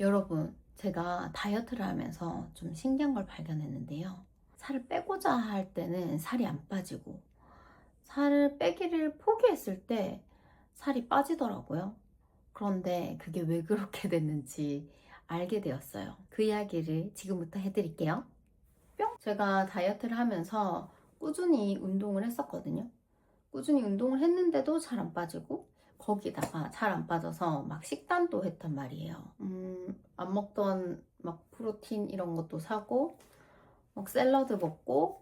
여러분, 제가 다이어트를 하면서 좀 신기한 걸 발견했는데요. 살을 빼고자 할 때는 살이 안 빠지고, 살을 빼기를 포기했을 때 살이 빠지더라고요. 그런데 그게 왜 그렇게 됐는지 알게 되었어요. 그 이야기를 지금부터 해드릴게요. 뿅! 제가 다이어트를 하면서 꾸준히 운동을 했었거든요. 꾸준히 운동을 했는데도 잘 안 빠지고, 거기다가 잘 안 빠져서 막 식단도 했단 말이에요. 안 먹던 막 프로틴 이런 것도 사고, 막 샐러드 먹고,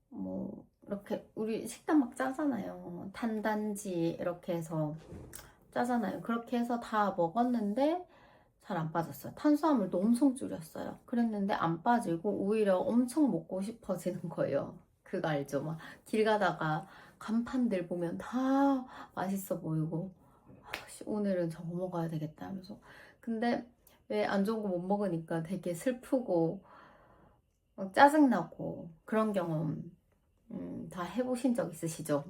뭐 이렇게 우리 식단 막 짜잖아요. 탄단지 이렇게 해서 짜잖아요. 그렇게 해서 다 먹었는데 잘 안 빠졌어요. 탄수화물도 엄청 줄였어요. 그랬는데 안 빠지고 오히려 엄청 먹고 싶어지는 거예요. 그거 알죠? 막 길 가다가 간판들 보면 다 맛있어 보이고, 씨, 오늘은 저거 먹어야 되겠다 하면서. 근데 왜 안 좋은 거 못 먹으니까 되게 슬프고 막 짜증나고. 그런 경험 다 해보신 적 있으시죠?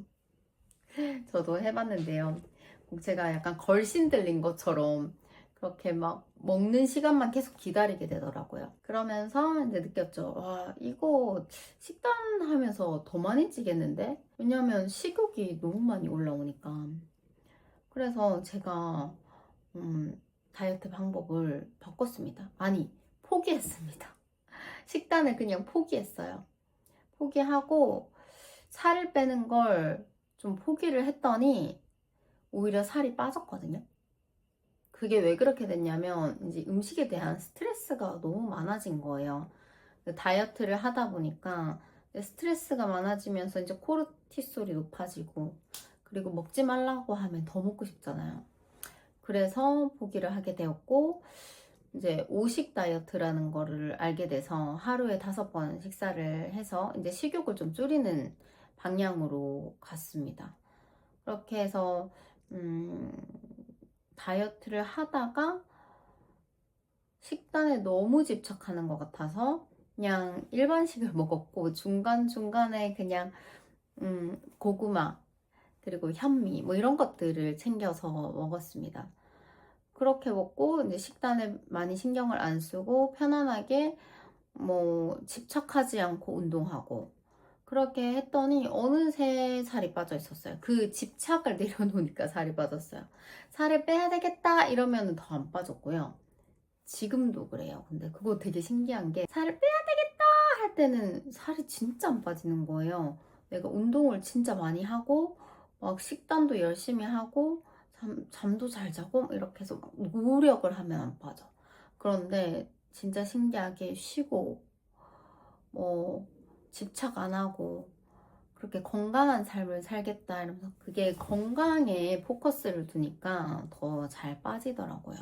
저도 해봤는데요. 제가 약간 걸신 들린 것처럼 그렇게 막 먹는 시간만 계속 기다리게 되더라고요. 그러면서 이제 느꼈죠. 와, 이거 식단하면서 더 많이 찌겠는데? 왜냐면 식욕이 너무 많이 올라오니까. 그래서 제가 다이어트 방법을 바꿨습니다. 아니, 포기했습니다. 식단을 그냥 포기했어요. 포기하고 살을 빼는 걸 좀 포기를 했더니 오히려 살이 빠졌거든요. 그게 왜 그렇게 됐냐면 이제 음식에 대한 스트레스가 너무 많아진 거예요. 다이어트를 하다 보니까 스트레스가 많아지면서 이제 코르티솔이 높아지고, 그리고 먹지 말라고 하면 더 먹고 싶잖아요. 그래서 포기를 하게 되었고, 이제 오식 다이어트라는 거를 알게 돼서 하루에 5번 식사를 해서 이제 식욕을 좀 줄이는 방향으로 갔습니다. 그렇게 해서 다이어트를 하다가 식단에 너무 집착하는 것 같아서 그냥 일반식을 먹었고, 중간중간에 그냥 고구마 그리고 현미 뭐 이런 것들을 챙겨서 먹었습니다. 그렇게 먹고 이제 식단에 많이 신경을 안 쓰고 편안하게 뭐 집착하지 않고 운동하고, 그렇게 했더니 어느새 살이 빠져 있었어요. 그 집착을 내려놓으니까 살이 빠졌어요. 살을 빼야 되겠다 이러면 더 안 빠졌고요. 지금도 그래요. 근데 그거 되게 신기한 게, 살을 빼야 되겠다 할 때는 살이 진짜 안 빠지는 거예요. 내가 운동을 진짜 많이 하고 막 식단도 열심히 하고 잠도 잘 자고 이렇게 해서 막 노력을 하면 안 빠져. 그런데 진짜 신기하게 쉬고 뭐 집착 안 하고 그렇게 건강한 삶을 살겠다 이러면서 그게 건강에 포커스를 두니까 더 잘 빠지더라고요.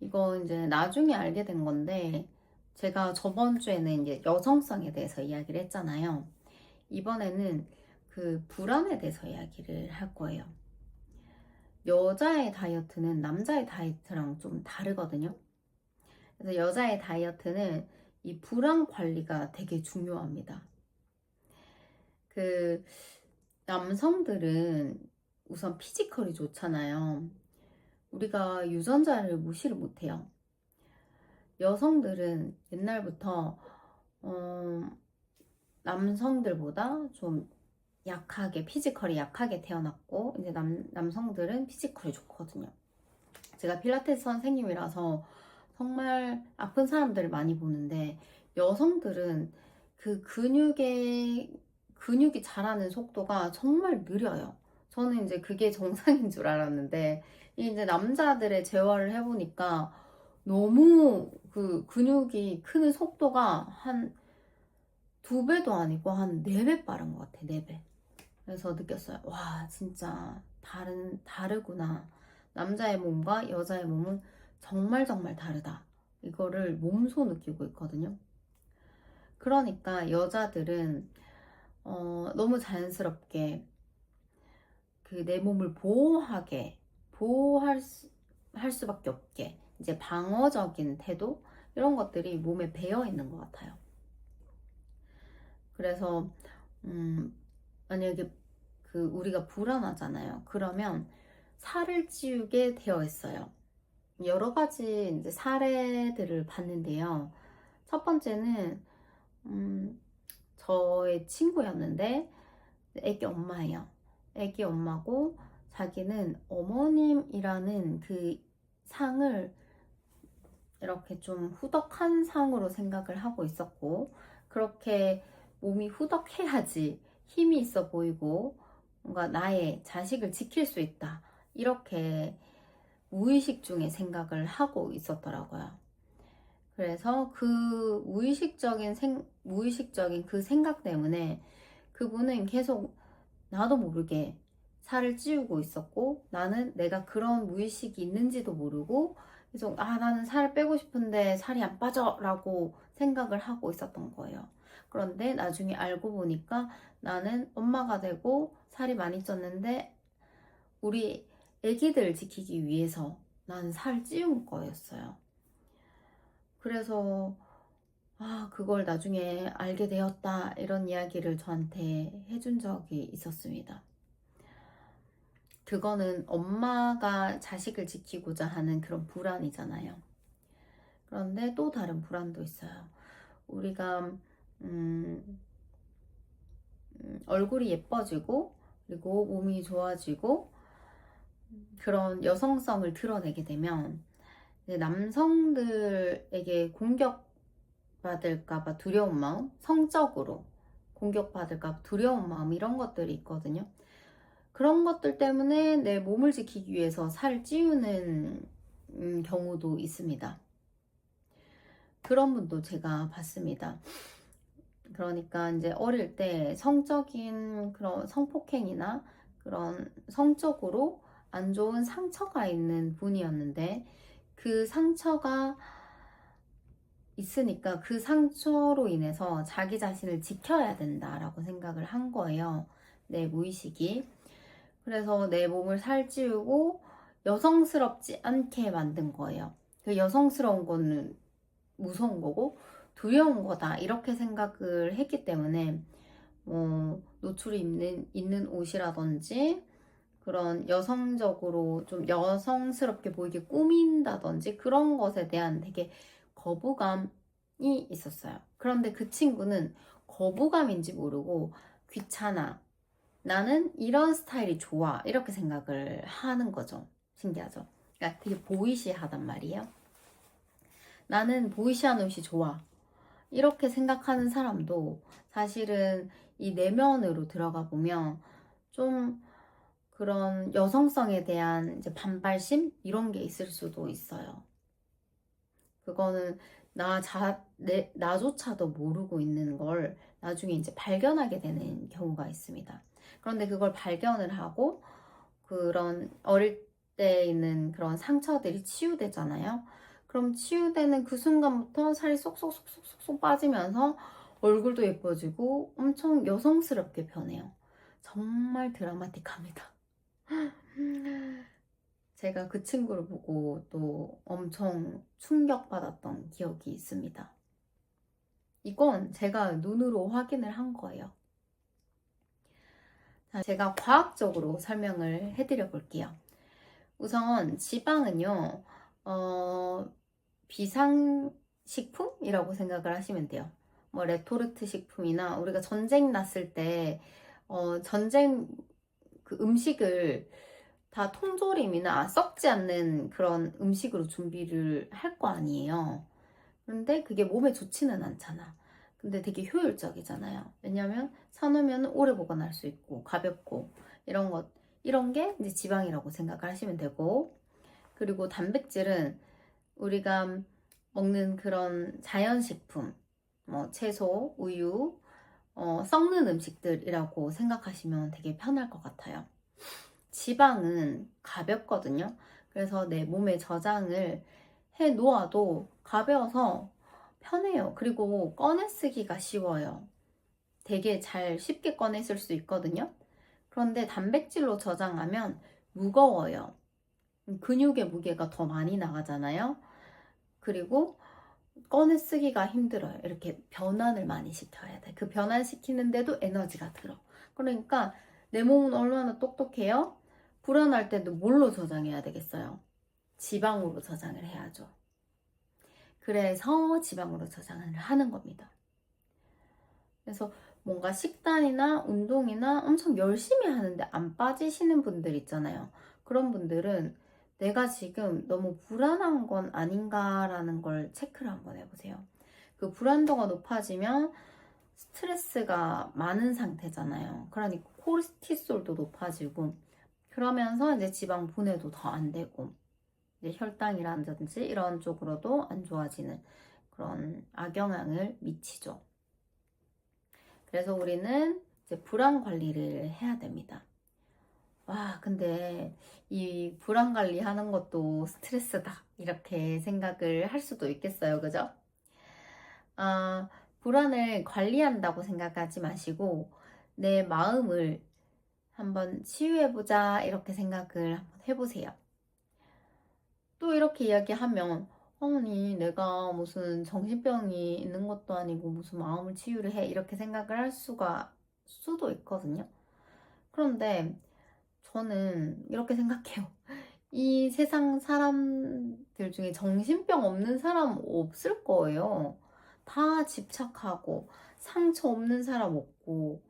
이거 이제 나중에 알게 된 건데, 제가 저번 주에는 이제 여성성에 대해서 이야기를 했잖아요. 이번에는 그 불안에 대해서 이야기를 할 거예요. 여자의 다이어트는 남자의 다이어트랑 좀 다르거든요. 그래서 여자의 다이어트는 이 불안 관리가 되게 중요합니다. 그 남성들은 우선 피지컬이 좋잖아요. 우리가 유전자를 무시를 못해요. 여성들은 옛날부터 어, 남성들보다 좀 약하게, 피지컬이 약하게 태어났고, 이제 남성들은 피지컬이 좋거든요. 제가 필라테스 선생님이라서 정말 아픈 사람들을 많이 보는데, 여성들은 그 근육이 자라는 속도가 정말 느려요. 저는 이제 그게 정상인 줄 알았는데, 이제 남자들의 재활을 해보니까 너무 그 근육이 크는 속도가 한 2배도 아니고 한 4배 빠른 것 같아, 4배. 그래서 느꼈어요. 와, 진짜 다르구나. 남자의 몸과 여자의 몸은 정말 정말 다르다. 이거를 몸소 느끼고 있거든요. 그러니까 여자들은 너무 자연스럽게 그 내 몸을 할 수밖에 없게 이제 방어적인 태도 이런 것들이 몸에 배어 있는 것 같아요. 그래서 만약에 우리가 불안하잖아요. 그러면 살을 찌우게 되어 있어요. 여러 가지 이제 사례들을 봤는데요. 첫 번째는 저의 친구였는데 애기 엄마예요. 애기 엄마고 자기는 어머님이라는 그 상을 이렇게 좀 후덕한 상으로 생각을 하고 있었고, 그렇게 몸이 후덕해야지 힘이 있어 보이고 뭔가 나의 자식을 지킬 수 있다, 이렇게 무의식 중에 생각을 하고 있었더라고요. 그래서 그 무의식적인 그 생각 때문에 그분은 계속 나도 모르게 살을 찌우고 있었고, 나는 내가 그런 무의식이 있는지도 모르고 계속 나는 살 빼고 싶은데 살이 안 빠져 라고 생각을 하고 있었던 거예요. 그런데 나중에 알고 보니까 나는 엄마가 되고 살이 많이 쪘는데 우리 애기들 지키기 위해서 나는 살 찌운 거였어요. 그래서 그걸 나중에 알게 되었다, 이런 이야기를 저한테 해준 적이 있었습니다. 그거는 엄마가 자식을 지키고자 하는 그런 불안이잖아요. 그런데 또 다른 불안도 있어요. 우리가 얼굴이 예뻐지고 그리고 몸이 좋아지고 그런 여성성을 드러내게 되면 남성들에게 공격받을까봐 두려운 마음, 성적으로 공격받을까 두려운 마음, 이런 것들이 있거든요. 그런 것들 때문에 내 몸을 지키기 위해서 살을 찌우는 경우도 있습니다. 그런 분도 제가 봤습니다. 그러니까 이제 어릴 때 성적인 그런 성폭행이나 그런 성적으로 안 좋은 상처가 있는 분이었는데, 그 상처가 있으니까 그 상처로 인해서 자기 자신을 지켜야 된다라고 생각을 한 거예요. 내 무의식이. 그래서 내 몸을 살찌우고 여성스럽지 않게 만든 거예요. 그 여성스러운 거는 무서운 거고 두려운 거다, 이렇게 생각을 했기 때문에 노출이 있는 옷이라든지 그런 여성적으로 좀 여성스럽게 보이게 꾸민다든지 그런 것에 대한 되게 거부감이 있었어요. 그런데 그 친구는 거부감인지 모르고 귀찮아, 나는 이런 스타일이 좋아, 이렇게 생각을 하는 거죠. 신기하죠? 그러니까 되게 보이시하단 말이에요. 나는 보이시한 옷이 좋아, 이렇게 생각하는 사람도 사실은 이 내면으로 들어가 보면 좀 그런 여성성에 대한 이제 반발심, 이런 게 있을 수도 있어요. 그거는 나조차도 모르고 있는 걸 나중에 이제 발견하게 되는 경우가 있습니다. 그런데 그걸 발견을 하고 그런 어릴 때 있는 그런 상처들이 치유되잖아요. 그럼 치유되는 그 순간부터 살이 쏙쏙쏙쏙쏙 빠지면서 얼굴도 예뻐지고 엄청 여성스럽게 변해요. 정말 드라마틱합니다. 제가 그 친구를 보고 또 엄청 충격받았던 기억이 있습니다. 이건 제가 눈으로 확인을 한 거예요. 자, 제가 과학적으로 설명을 해드려 볼게요. 우선 지방은요, 비상식품이라고 생각을 하시면 돼요. 뭐 레토르트 식품이나 우리가 전쟁 났을 때 전쟁 그 음식을 다 통조림이나 썩지 않는 그런 음식으로 준비를 할 거 아니에요. 그런데 그게 몸에 좋지는 않잖아. 근데 되게 효율적이잖아요. 왜냐면 사놓으면 오래 보관할 수 있고 가볍고 이런 게 이제 지방이라고 생각을 하시면 되고, 그리고 단백질은 우리가 먹는 그런 자연식품, 뭐 채소, 우유, 썩는 음식들이라고 생각하시면 되게 편할 것 같아요. 지방은 가볍거든요. 그래서 내 몸에 저장을 해 놓아도 가벼워서 편해요. 그리고 꺼내 쓰기가 쉬워요. 되게 잘 쉽게 꺼내 쓸 수 있거든요. 그런데 단백질로 저장하면 무거워요. 근육의 무게가 더 많이 나가잖아요. 그리고 꺼내 쓰기가 힘들어요. 이렇게 변환을 많이 시켜야 돼. 그 변환시키는데도 에너지가 들어. 그러니까 내 몸은 얼마나 똑똑해요? 불안할 때도 뭘로 저장해야 되겠어요? 지방으로 저장을 해야죠. 그래서 지방으로 저장을 하는 겁니다. 그래서 뭔가 식단이나 운동이나 엄청 열심히 하는데 안 빠지시는 분들 있잖아요. 그런 분들은 내가 지금 너무 불안한 건 아닌가라는 걸 체크를 한번 해보세요. 그 불안도가 높아지면 스트레스가 많은 상태잖아요. 그러니까 코르티솔도 높아지고, 그러면서 이제 지방 분해도 더 안 되고, 이제 혈당이라든지 이런 쪽으로도 안 좋아지는 그런 악영향을 미치죠. 그래서 우리는 이제 불안 관리를 해야 됩니다. 와, 근데 이 불안 관리하는 것도 스트레스다, 이렇게 생각을 할 수도 있겠어요. 그죠? 아, 불안을 관리한다고 생각하지 마시고 내 마음을 한번 치유해보자, 이렇게 생각을 한번 해보세요. 또 이렇게 이야기하면, 아니 내가 무슨 정신병이 있는 것도 아니고 무슨 마음을 치유를 해, 이렇게 생각을 할 수도 있거든요. 그런데 저는 이렇게 생각해요. 이 세상 사람들 중에 정신병 없는 사람 없을 거예요. 다 집착하고 상처 없는 사람 없고,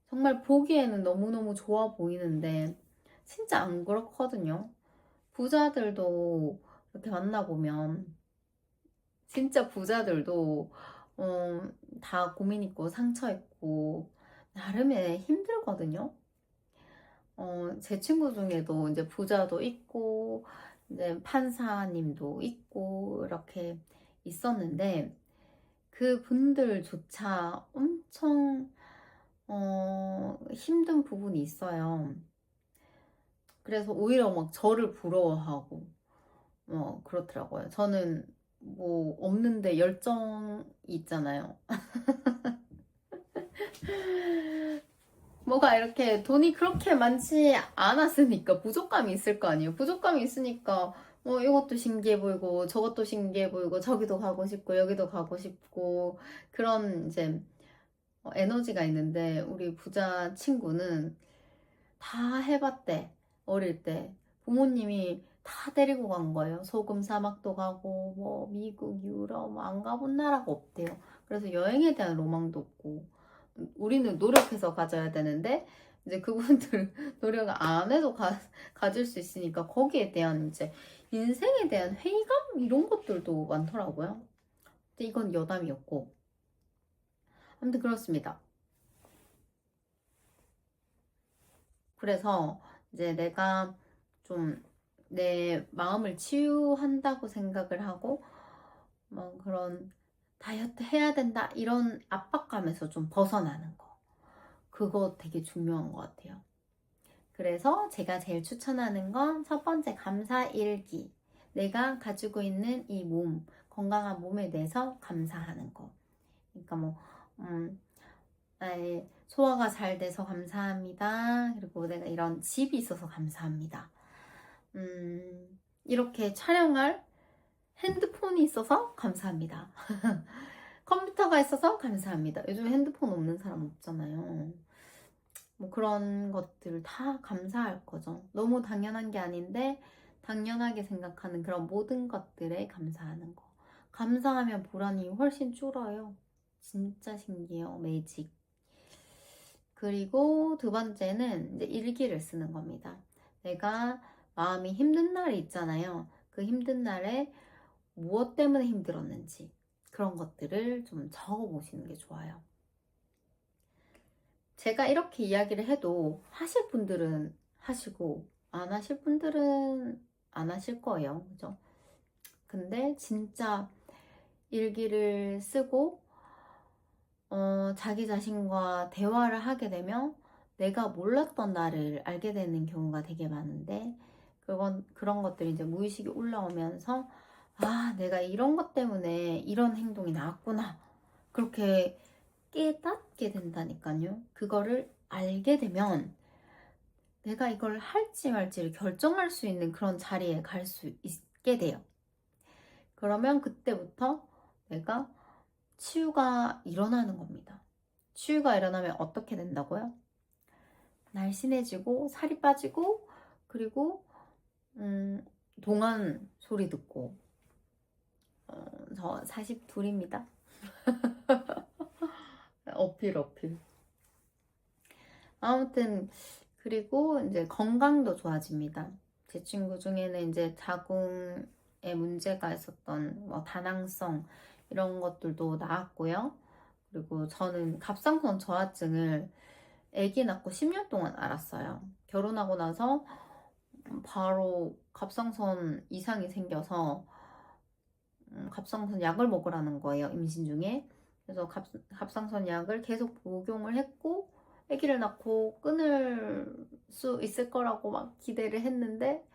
정말 보기에는 너무너무 좋아 보이는데 진짜 안 그렇거든요. 부자들도 이렇게 만나보면 진짜 부자들도 어, 다 고민 있고 상처 있고 나름의 힘들거든요. 제 친구 중에도 이제 부자도 있고 이제 판사님도 있고 이렇게 있었는데, 그 분들조차 엄청 힘든 부분이 있어요. 그래서 오히려 막 저를 부러워하고 그렇더라고요. 저는 뭐 없는데 열정이 있잖아요. 뭐가 이렇게 돈이 그렇게 많지 않았으니까 부족감이 있을 거 아니에요. 부족감이 있으니까 이것도 신기해 보이고 저것도 신기해 보이고 저기도 가고 싶고 여기도 가고 싶고, 그런 이제 에너지가 있는데, 우리 부자 친구는 다 해봤대. 어릴 때 부모님이 다 데리고 간 거예요. 소금 사막도 가고 뭐 미국, 유럽 안 가본 나라가 없대요. 그래서 여행에 대한 로망도 없고, 우리는 노력해서 가져야 되는데 이제 그분들 노력 안 해도 가질 수 있으니까 거기에 대한 이제 인생에 대한 회의감, 이런 것들도 많더라고요. 근데 이건 여담이었고, 아무튼 그렇습니다. 그래서 이제 내가 좀 내 마음을 치유한다고 생각을 하고 뭐 그런 다이어트 해야 된다, 이런 압박감에서 좀 벗어나는 거, 그거 되게 중요한 것 같아요. 그래서 제가 제일 추천하는 건 첫 번째, 감사 일기. 내가 가지고 있는 이 몸, 건강한 몸에 대해서 감사하는 거. 그러니까 뭐 나의 소화가 잘 돼서 감사합니다. 그리고 내가 이런 집이 있어서 감사합니다. 이렇게 촬영할 핸드폰이 있어서 감사합니다. 컴퓨터가 있어서 감사합니다. 요즘 핸드폰 없는 사람 없잖아요. 뭐 그런 것들 다 감사할 거죠. 너무 당연한 게 아닌데 당연하게 생각하는 그런 모든 것들에 감사하는 거. 감사하면 불안이 훨씬 줄어요. 진짜 신기해요. 매직. 그리고 두 번째는 이제 일기를 쓰는 겁니다. 내가 마음이 힘든 날이 있잖아요. 그 힘든 날에 무엇 때문에 힘들었는지, 그런 것들을 좀 적어 보시는 게 좋아요. 제가 이렇게 이야기를 해도 하실 분들은 하시고 안 하실 분들은 안 하실 거예요. 그죠? 근데 진짜 일기를 쓰고 자기 자신과 대화를 하게 되면 내가 몰랐던 나를 알게 되는 경우가 되게 많은데, 그런 것들이 이제 무의식이 올라오면서, 아, 내가 이런 것 때문에 이런 행동이 나왔구나, 그렇게 깨닫게 된다니까요. 그거를 알게 되면 내가 이걸 할지 말지를 결정할 수 있는 그런 자리에 갈 수 있게 돼요. 그러면 그때부터 내가 치유가 일어나는 겁니다. 치유가 일어나면 어떻게 된다고요? 날씬해지고 살이 빠지고, 그리고 동안 소리 듣고 저 42입니다. 어필. 아무튼 그리고 이제 건강도 좋아집니다. 제 친구 중에는 이제 자궁에 문제가 있었던 뭐 다낭성 이런 것들도 나았고요. 그리고 저는 갑상선 저하증을 아기 낳고 10년 동안 알았어요. 결혼하고 나서 바로 갑상선 이상이 생겨서 갑상선 약을 먹으라는 거예요, 임신 중에. 그래서 갑상선 약을 계속 복용을 했고 아기를 낳고 끊을 수 있을 거라고 막 기대를 했는데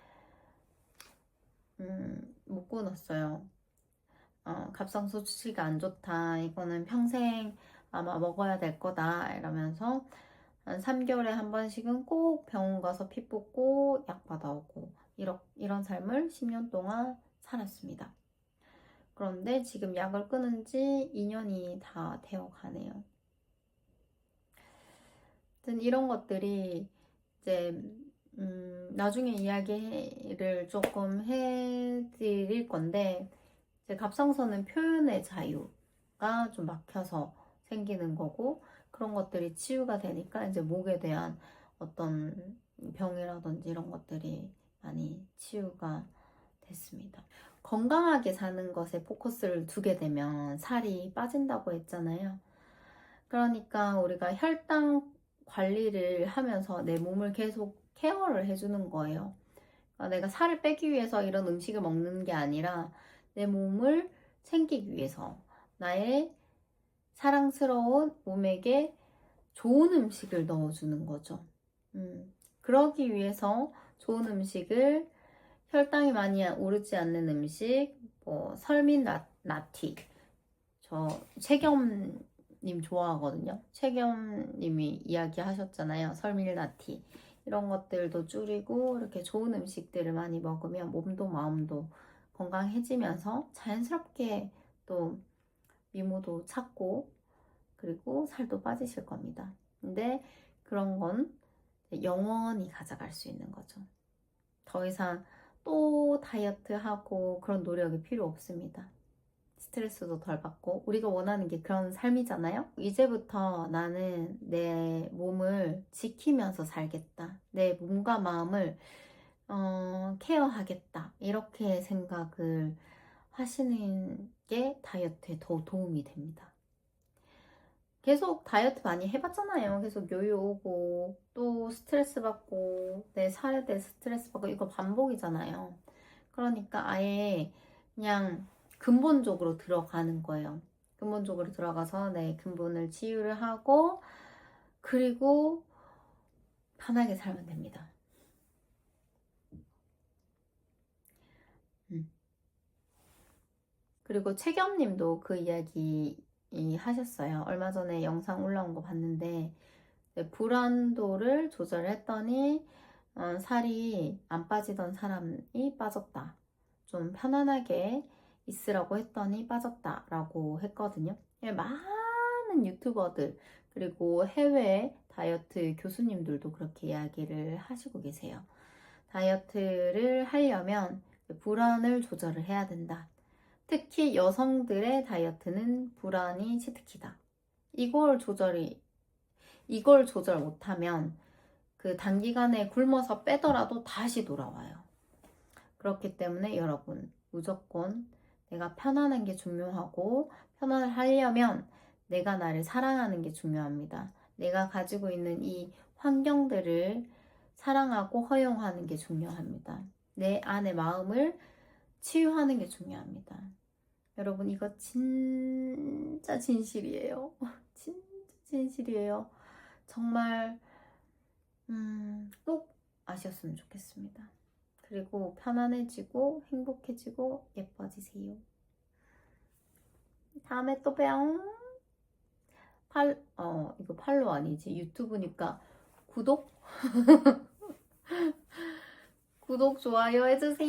못 끊었어요. 갑상선 수치가 안 좋다. 이거는 평생 아마 먹어야 될 거다. 이러면서 한 3개월에 한 번씩은 꼭 병원 가서 피 뽑고 약 받아오고 이런 삶을 10년 동안 살았습니다. 그런데 지금 약을 끊은 지 2년이 다 되어 가네요. 하여튼 이런 것들이 이제 나중에 이야기를 조금 해드릴 건데 이제 갑상선은 표현의 자유가 좀 막혀서 생기는 거고 그런 것들이 치유가 되니까 이제 목에 대한 어떤 병이라든지 이런 것들이 많이 치유가 됐습니다. 건강하게 사는 것에 포커스를 두게 되면 살이 빠진다고 했잖아요. 그러니까 우리가 혈당 관리를 하면서 내 몸을 계속 케어를 해주는 거예요. 그러니까 내가 살을 빼기 위해서 이런 음식을 먹는 게 아니라 내 몸을 챙기기 위해서 나의 사랑스러운 몸에게 좋은 음식을 넣어주는 거죠. 그러기 위해서 좋은 음식을 혈당이 많이 오르지 않는 음식, 뭐 설민 나티. 저 최겸님 좋아하거든요. 최겸님이 이야기하셨잖아요. 설민 나티. 이런 것들도 줄이고 이렇게 좋은 음식들을 많이 먹으면 몸도 마음도 건강해지면서 자연스럽게 또 미모도 찾고 그리고 살도 빠지실 겁니다. 근데 그런 건 영원히 가져갈 수 있는 거죠. 더 이상 또 다이어트하고 그런 노력이 필요 없습니다. 스트레스도 덜 받고 우리가 원하는 게 그런 삶이잖아요. 이제부터 나는 내 몸을 지키면서 살겠다. 내 몸과 마음을 케어하겠다. 이렇게 생각을 하시는 게 다이어트에 더 도움이 됩니다. 계속 다이어트 많이 해봤잖아요. 계속 요요 오고 또 스트레스 받고 내 살에 대해 스트레스 받고 이거 반복이잖아요. 그러니까 아예 그냥 근본적으로 들어가는 거예요. 근본적으로 들어가서 내 근본을 치유를 하고 그리고 편하게 살면 됩니다. 그리고 최겸님도 그 이야기 하셨어요. 얼마 전에 영상 올라온 거 봤는데 불안도를 조절했더니 살이 안 빠지던 사람이 빠졌다. 좀 편안하게 있으라고 했더니 빠졌다라고 했거든요. 많은 유튜버들 그리고 해외 다이어트 교수님들도 그렇게 이야기를 하시고 계세요. 다이어트를 하려면 불안을 조절을 해야 된다. 특히 여성들의 다이어트는 불안이 치트키다. 이걸 조절 못하면 그 단기간에 굶어서 빼더라도 다시 돌아와요. 그렇기 때문에 여러분 무조건 내가 편안한 게 중요하고 편안을 하려면 내가 나를 사랑하는 게 중요합니다. 내가 가지고 있는 이 환경들을 사랑하고 허용하는 게 중요합니다. 내 안의 마음을 치유하는 게 중요합니다. 여러분 이거 진짜 진실이에요. 진짜 진실이에요. 정말 꼭 아셨으면 좋겠습니다. 그리고 편안해지고 행복해지고 예뻐지세요. 다음에 또 봬요. 이거 팔로 아니지. 유튜브니까 구독? 구독, 좋아요 해주세요.